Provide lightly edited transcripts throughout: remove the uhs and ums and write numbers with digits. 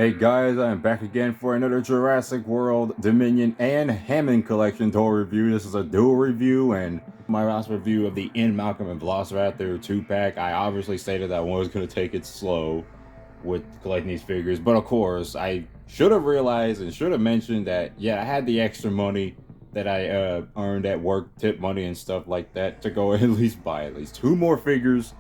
Hey guys, I'm back again for another Jurassic World, Dominion and Hammond Collection toy review. This is a dual review, and my last review of the N. Malcolm and Velociraptor 2-pack, I obviously stated that I was going to take it slow with collecting these figures, but of course, I should have realized and should have mentioned that, yeah, I had the extra money that I earned at work, tip money and stuff like that, to go at least buy at least 2 more figures,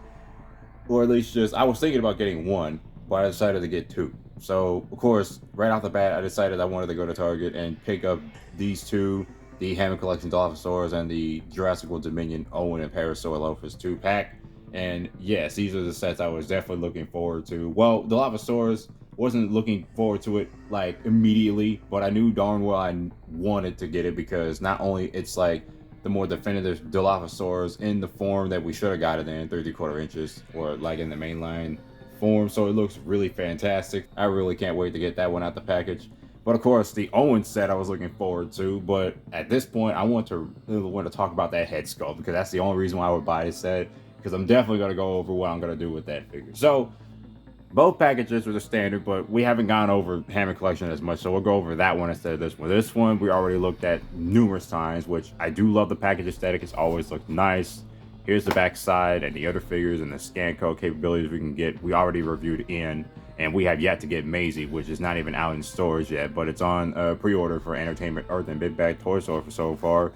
or at least just, I was thinking about getting 1, but I decided to get 2. So, of course, right off the bat, I decided I wanted to go to Target and pick up these 2, the Hammond Collection Dilophosaurus and the Jurassic World Dominion Owen and Parasaur Lophus 2-pack. And yes, these are the sets I was definitely looking forward to. Well, Dilophosaurus, wasn't looking forward to it like immediately, but I knew darn well I wanted to get it because not only it's like the more definitive Dilophosaurus in the form that we should have got it in 3¾ inches, or like in the mainline form, so it looks really fantastic. I really can't wait to get that one out the package. But of course, the Owen set I was looking forward to, but at this point, I want to talk about that head sculpt because that's the only reason why I would buy this set, because I'm definitely going to go over what I'm going to do with that figure. So, both packages are the standard, but we haven't gone over Hammond Collection as much, so we'll go over that one instead of this one. This one we already looked at numerous times, which I do love the package aesthetic. It's always looked nice. Here's the back side and the other figures and the scan code capabilities we can get. We already reviewed in, and we have yet to get Maisie, which is not even out in stores yet, but it's on pre-order for Entertainment Earth and Big Bag Toy Store for so far.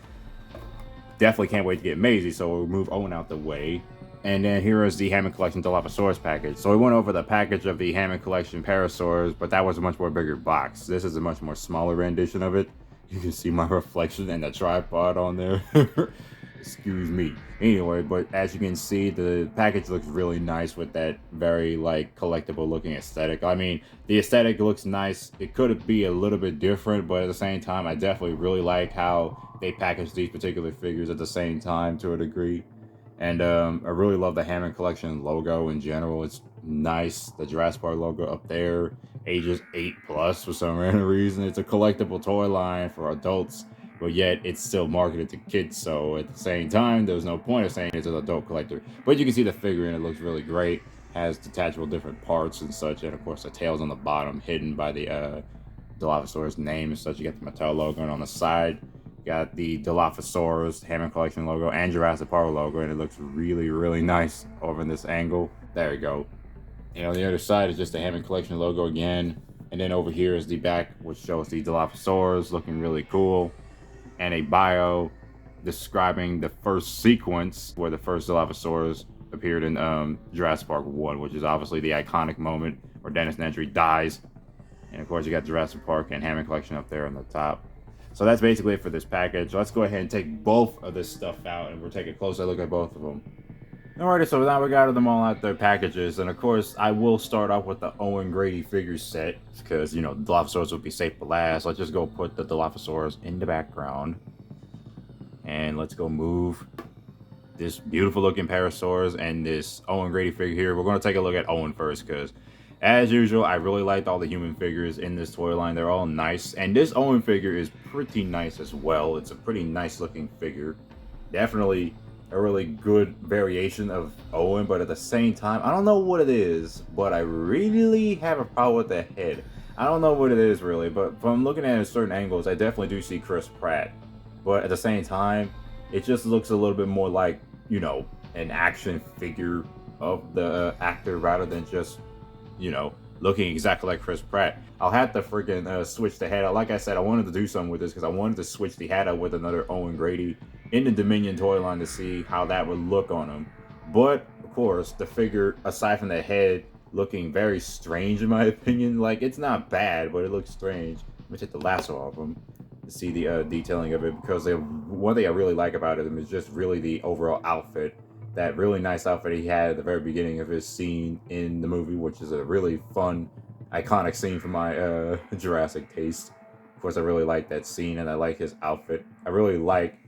Definitely can't wait to get Maisie, so we'll move Owen out the way. And then here is the Hammond Collection Dilophosaurus package. So we went over the package of the Hammond Collection Parasaurs, but that was a much more bigger box. This is a much more smaller rendition of it. You can see my reflection and the tripod on there. Excuse me. Anyway, but as you can see, the package looks really nice with that very like collectible looking aesthetic. I mean, the aesthetic looks nice. It could be a little bit different, but at the same time, I definitely really like how they package these particular figures at the same time to a degree. And I really love the Hammond Collection logo in general. It's nice. The Jurassic Park logo up there, ages 8+ for some random reason. It's a collectible toy line for adults, but yet it's still marketed to kids. So at the same time, there's no point of saying it's an adult collector. But you can see the figure and it looks really great. Has detachable different parts and such, and of course the tail's on the bottom, hidden by the Dilophosaurus name and such. You got the Mattel logo, and on the side, got the Dilophosaurus Hammond Collection logo and Jurassic Park logo, and it looks really, really nice over in this angle. There you go. And on the other side is just the Hammond Collection logo again. And then over here is the back, which shows the Dilophosaurus looking really cool. And a bio describing the first sequence where the first Dilophosaurus appeared in Jurassic Park 1, which is obviously the iconic moment where Dennis Nedry dies. And of course you got Jurassic Park and Hammond Collection up there on the top. So that's basically it for this package. Let's go ahead and take both of this stuff out, and we'll take a closer look at both of them. Alrighty, so now we got them all out their packages, and of course, I will start off with the Owen Grady figure set, because, you know, the Dilophosaurus will be safe for last. Let's just go put the Dilophosaurus in the background. And let's go move this beautiful looking Parasaurus and this Owen Grady figure here. We're going to take a look at Owen first, because as usual, I really liked all the human figures in this toy line. They're all nice. And this Owen figure is pretty nice as well. It's a pretty nice looking figure. Definitely a really good variation of Owen, but at the same time, I don't know what it is, but I really have a problem with the head. I don't know what it is really, but from looking at it at certain angles, I definitely do see Chris Pratt. But at the same time, it just looks a little bit more like, you know, an action figure of the actor rather than just, you know, looking exactly like Chris Pratt. I'll have to freaking switch the head out. Like I said, I wanted to do something with this because I wanted to switch the head out with another Owen Grady in the Dominion toy line to see how that would look on him. But, of course, the figure, aside from the head looking very strange in my opinion, like, it's not bad, but it looks strange. Let me take the lasso off him to see the detailing of it, because one thing I really like about him is just really the overall outfit. That really nice outfit he had at the very beginning of his scene in the movie, which is a really fun, iconic scene for my Jurassic taste. Of course, I really like that scene, and I like his outfit. I really like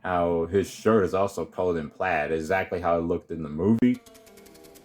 how his shirt is also colored in plaid, exactly how it looked in the movie.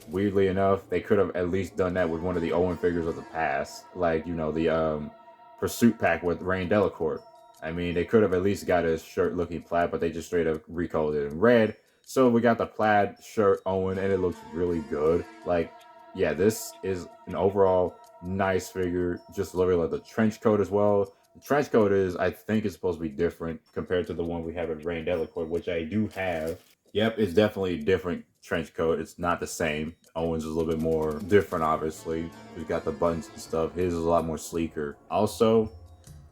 Weirdly enough, they could have at least done that with one of the Owen figures of the past, like, you know, the Pursuit pack with Rain Delacourt. I mean, they could have at least got his shirt looking plaid, but they just straight up recolored it in red. So we got the plaid shirt Owen, and it looks really good. Like, yeah, this is an overall Nice figure. Just literally like the trench coat as well. The trench coat is, I think, it's supposed to be different compared to the one we have in Rain Delacourt, which I do have. Yep, it's definitely a different trench coat. It's not the same. Owen's is a little bit more different, obviously. He's got the buttons and stuff. His is a lot more sleeker. Also,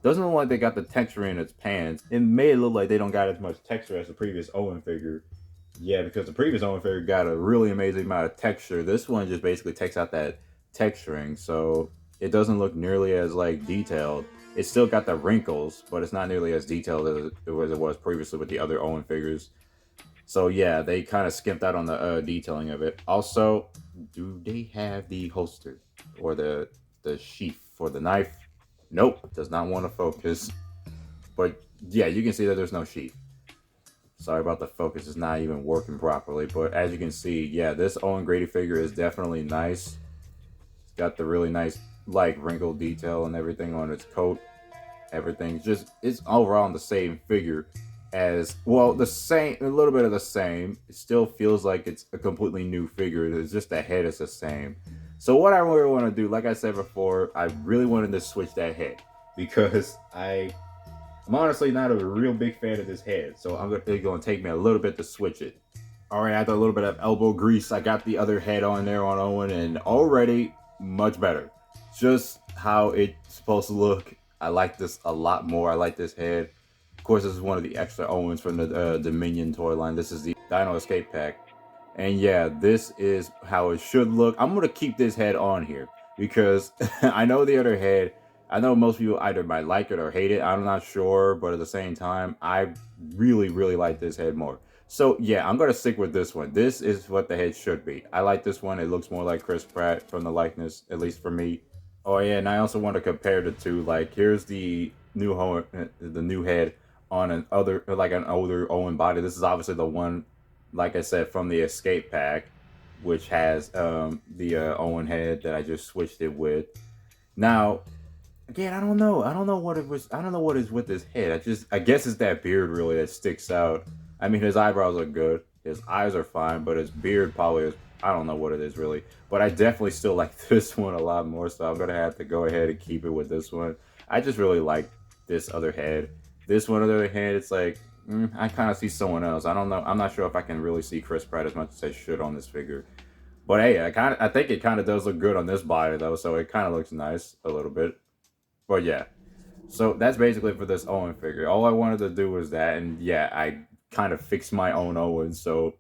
doesn't look like they got the texture in its pants. It may look like they don't got as much texture as the previous Owen figure. Yeah, because the previous Owen figure got a really amazing amount of texture. This one just basically takes out that texturing, so it doesn't look nearly as like detailed. It's still got the wrinkles, but it's not nearly as detailed as it was previously with the other Owen figures. So yeah, they kind of skimped out on the detailing of it. Also, do they have the holster or the sheath for the knife? Nope, does not want to focus. But yeah, you can see that there's no sheath. Sorry about the focus, it's not even working properly. But as you can see, yeah, this Owen Grady figure is definitely nice. It's got the really nice like wrinkle detail and everything on its coat. Everything's just, it's overall the same figure as, well, the same, a little bit of the same. It still feels like it's a completely new figure. It's just the head is the same. So what I really want to do, like I said before, I really wanted to switch that head because I'm honestly not a real big fan of this head. So it's going to take me a little bit to switch it. All right, after a little bit of elbow grease, I got the other head on there on Owen, and already much better. Just how it's supposed to look. I like this a lot more. I like this head. Of course, this is one of the extra Owens from the Dominion toy line. This is the Dino Escape Pack. And yeah, this is how it should look. I'm going to keep this head on here because I know the other head, I know most people either might like it or hate it. I'm not sure, but at the same time, I really, really like this head more. So yeah, I'm going to stick with this one. This is what the head should be. I like this one. It looks more like Chris Pratt from the likeness, at least for me. Oh yeah, and I also want to compare the two. Like, here's the new head on an older Owen body. This is obviously the one, like I said, from the Escape Pack, which has the Owen head that I just switched it with. Now, again, I don't know. I don't know what it was. I don't know what is with his head. I guess it's that beard really that sticks out. I mean, his eyebrows are good. His eyes are fine, but his beard probably is, I don't know what it is really. But I definitely still like this one a lot more, so I'm going to have to go ahead and keep it with this one. I just really like this other head. This one, on the other hand, it's like, I kind of see someone else. I don't know. I'm not sure if I can really see Chris Pratt as much as I should on this figure. But hey, I think it kind of does look good on this body though, so it kind of looks nice a little bit. But yeah, so that's basically for this Owen figure. All I wanted to do was that, and yeah, I kind of fixed my own Owen, so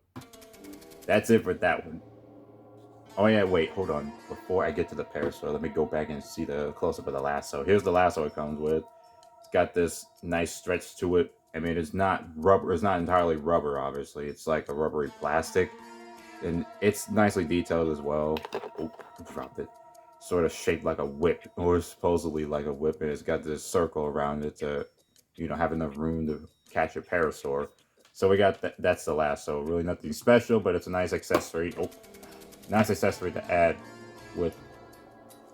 that's it for that one. Oh yeah, wait, hold on. Before I get to the Parasaur, let me go back and see the close-up of the lasso. Here's the lasso it comes with. It's got this nice stretch to it. I mean, it's not rubber. It's not entirely rubber, obviously. It's like a rubbery plastic, and it's nicely detailed as well. Oh, dropped it. Sort of shaped like a whip, or supposedly like a whip, and it's got this circle around it to, have enough room to catch a Parasaur. So we got that's the lasso. Really nothing special, but it's a nice accessory. Oh, nice accessory to add with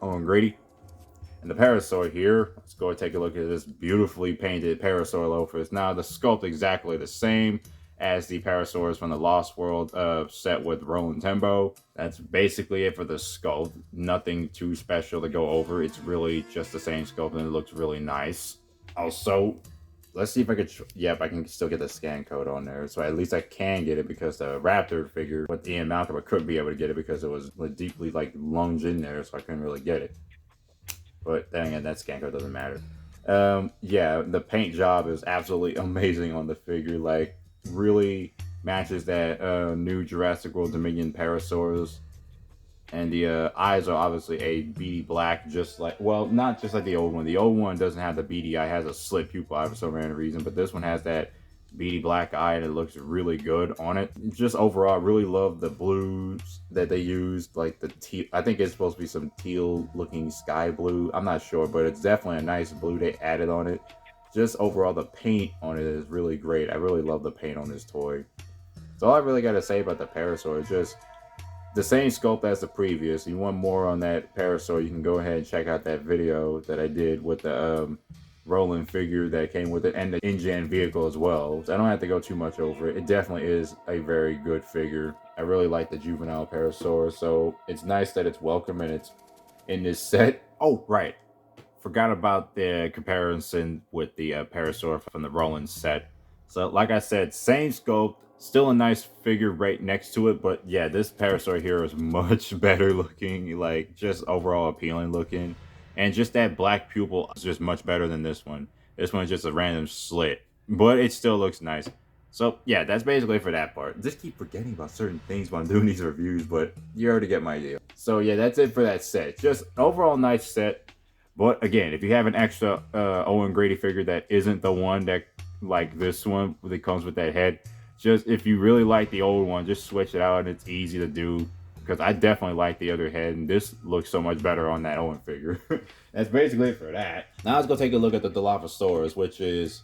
Owen Grady. And the Parasaur here, let's go and take a look at this beautifully painted Parasaur loafers. Now, the sculpt exactly the same as the Parasaurs from the Lost World set with Roland Tembo. That's basically it for the sculpt. Nothing too special to go over. It's really just the same sculpt, and it looks really nice. Also, let's see if I could, yep, I can still get the scan code on there. So at least I can get it, because the Raptor figure with Ian Malcolm, I couldn't be able to get it because it was deeply lunged in there, so I couldn't really get it. But then again, that scan code doesn't matter. Yeah, the paint job is absolutely amazing on the figure. Like, really matches that new Jurassic World Dominion Parasaurs. And the eyes are obviously a beady black, just like, well, not just like the old one. The old one doesn't have the beady eye, it has a slit pupil eye for some random reason, but this one has that beady black eye, and it looks really good on it. Just overall, I really love the blues that they used, like the teal. I think it's supposed to be some teal looking sky blue. I'm not sure, but it's definitely a nice blue they added on it. Just overall, the paint on it is really great. I really love the paint on this toy. So all I really got to say about the Parasaur is just the same sculpt as the previous. You want more on that Parasaur, you can go ahead and check out that video that I did with the Roland figure that came with it, and the InGen vehicle as well. So I don't have to go too much over it. It definitely is a very good figure. I really like the juvenile Parasaur, so it's nice that it's welcome, and it's in this set. Oh, right. Forgot about the comparison with the Parasaur from the Roland set. So, like I said, same sculpt, still a nice figure right next to it, but yeah, this Parasaur here is much better looking, like just overall appealing looking. And just that black pupil is just much better than this one. This one's just a random slit, but it still looks nice. So yeah, that's basically for that part. Just keep forgetting about certain things while I'm doing these reviews, but you already get my idea. So yeah, that's it for that set. Just overall nice set. But again, if you have an extra Owen Grady figure that isn't the one that like this one that comes with that head, just if you really like the old one, just switch it out and it's easy to do. Because I definitely like the other head, and this looks so much better on that Owen figure. That's basically it for that. Now let's go take a look at the Dilophosaurus, which is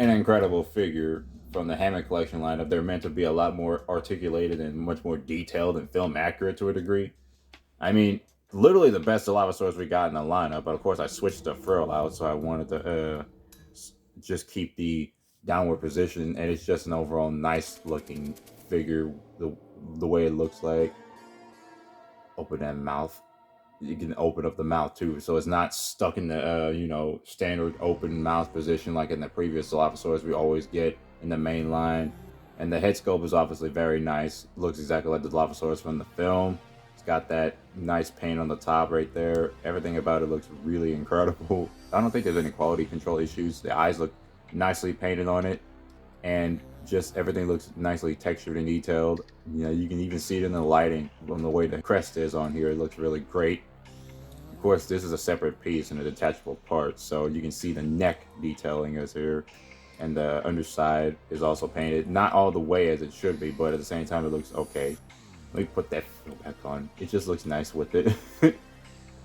an incredible figure from the Hammond Collection lineup. They're meant to be a lot more articulated and much more detailed and film accurate to a degree. I mean, literally the best Dilophosaurus we got in the lineup, but of course I switched the frill out, so I wanted to just keep the downward position, and it's just an overall nice looking figure, the way it looks like. Open that mouth. You can open up the mouth too, so it's not stuck in the standard open mouth position like in the previous Dilophosaurus we always get in the main line. And the head sculpt is obviously very nice. Looks exactly like the Dilophosaurus from the film. It's got that nice paint on the top right there. Everything about it looks really incredible. I don't think there's any quality control issues. The eyes look nicely painted on it, and just everything looks nicely textured and detailed. You can even see it in the lighting from the way the crest is on here. It looks really great. Of course, this is a separate piece and a detachable part, so you can see the neck detailing is here, and the underside is also painted. Not all the way as it should be, but at the same time it looks okay. Let me put that back on. It just looks nice with it.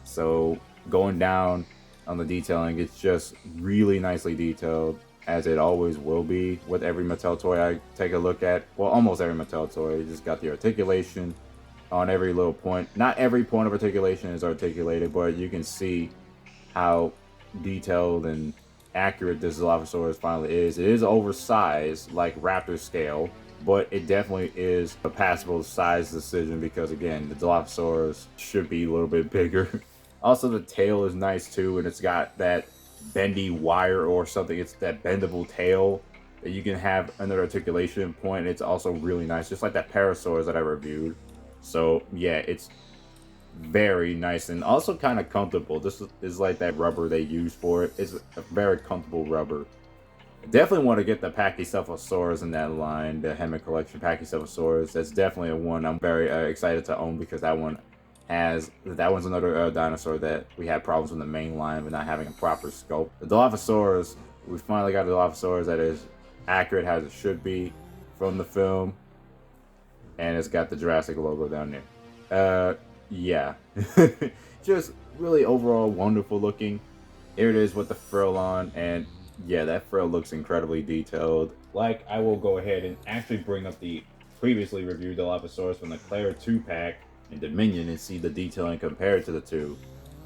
So going down on the detailing, it's just really nicely detailed, as it always will be with every Mattel toy I take a look at. Well, almost every Mattel toy. You just got the articulation on every little point. Not every point of articulation is articulated, but you can see how detailed and accurate this Dilophosaurus finally is. It is oversized, like Raptor scale, but it definitely is a passable size decision because, again, the Dilophosaurus should be a little bit bigger. Also, the tail is nice too, and it's got that bendy wire or something. It's that bendable tail that you can have another articulation point. It's also really nice, just like that Parasaur that I reviewed. So yeah, it's very nice and also kind of comfortable. This is like that rubber they use for it. It's a very comfortable rubber. I definitely want to get the Pachycephalosaurus in that line, the Hammond Collection Pachycephalosaurus. That's definitely a one I'm very excited to own, because that one's another dinosaur that we had problems with the main line with not having a proper sculpt. The Dilophosaurus, we finally got a Dilophosaurus that is accurate as it should be from the film, and it's got the Jurassic logo down there. Yeah, just really overall wonderful looking. Here it is with the frill on, and yeah, that frill looks incredibly detailed. Like, I will go ahead and actually bring up the previously reviewed Dilophosaurus from the Claire 2-pack and Dominion and see the detailing compared to the two.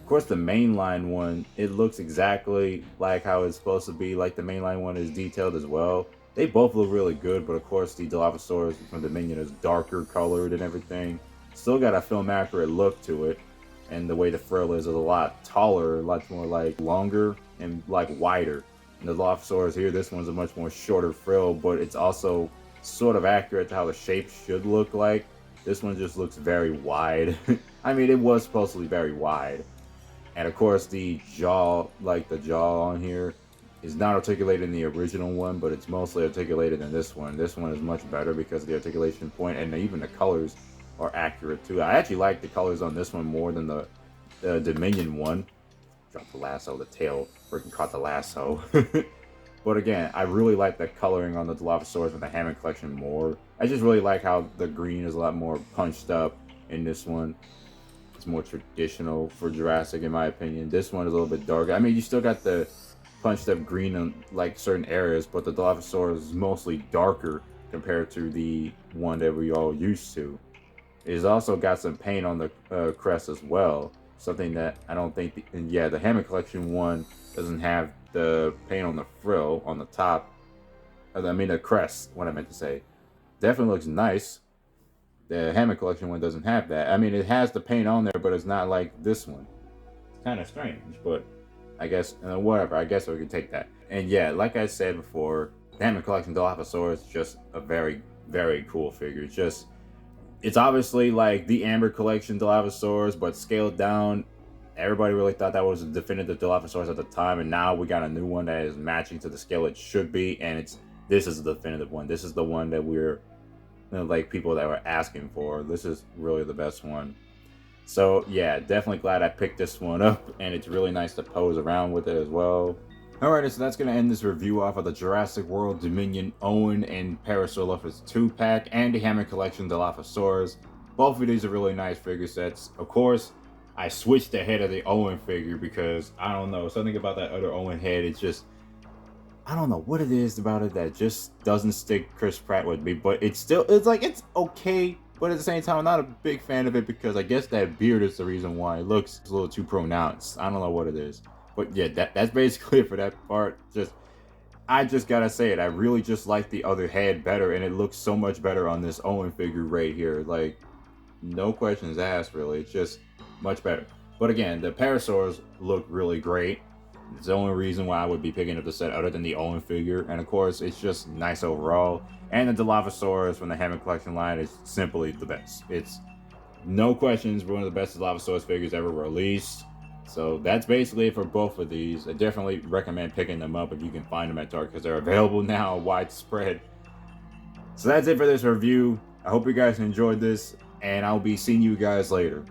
Of course, the mainline one, it looks exactly like how it's supposed to be. Like, the mainline one is detailed as well. They both look really good, but of course the Dilophosaurus from Dominion is darker colored and everything. Still got a film accurate look to it, and the way the frill is a lot taller, a lot more like longer and like wider. And the Dilophosaurus here, this one's a much more shorter frill, but it's also sort of accurate to how the shape should look like. This one just looks very wide. I mean, it was supposed to be very wide. And of course the jaw, like the jaw on here, is not articulated in the original one, but it's mostly articulated in this one. This one is much better because of the articulation point, and even the colors are accurate too. I actually like the colors on this one more than the Dominion one. Drop the lasso, the tail freaking caught the lasso. But again, I really like the coloring on the Dilophosaurus with the Hammond Collection more. I just really like how the green is a lot more punched up in this one. It's more traditional for Jurassic, in my opinion. This one is a little bit darker. I mean, you still got the punched up green in like certain areas, but the Dilophosaurus is mostly darker compared to the one that we all used to. It's also got some paint on the crest as well. Something that I don't think, the Hammond Collection one doesn't have the paint on the frill on the top. I mean the crest, what I meant to say. Definitely looks nice. The Hammond Collection one doesn't have that. I mean, it has the paint on there, but it's not like this one. kind of strange, but I guess whatever. I guess we can take that. And yeah, like I said before, the Hammond Collection Dilophosaurus is just a very, very cool figure. It's obviously like the Amber Collection Dilophosaurus, but scaled down. Everybody really thought that was a definitive Dilophosaurus at the time, and now we got a new one that is matching to the scale it should be, and this is the definitive one. This is the one that we're, like, people that were asking for. This is really the best one. So yeah, definitely glad I picked this one up, and it's really nice to pose around with it as well. Alright, so that's going to end this review off of the Jurassic World Dominion Owen and Parasaur 2-pack and the Hammond Collection Dilophosaurus. Both of these are really nice figure sets. Of course, I switched the head of the Owen figure because, I don't know, something about that other Owen head, it's just, I don't know what it is about it that just doesn't stick Chris Pratt with me, but it's okay. But at the same time, I'm not a big fan of it because I guess that beard is the reason why it looks a little too pronounced. I don't know what it is. But yeah, that's basically it for that part. I just gotta say it. I really just like the other head better, and it looks so much better on this Owen figure right here. Like, no questions asked, really. It's just much better. But again, the Parasaurs look really great. It's the only reason why I would be picking up the set other than the Owen figure. And of course, it's just nice overall. And the Dilophosaurus from the Hammond Collection line is simply the best. It's no questions, one of the best Dilophosaurus figures ever released. So that's basically it for both of these. I definitely recommend picking them up if you can find them at Target because they're available now widespread. So that's it for this review. I hope you guys enjoyed this, and I'll be seeing you guys later.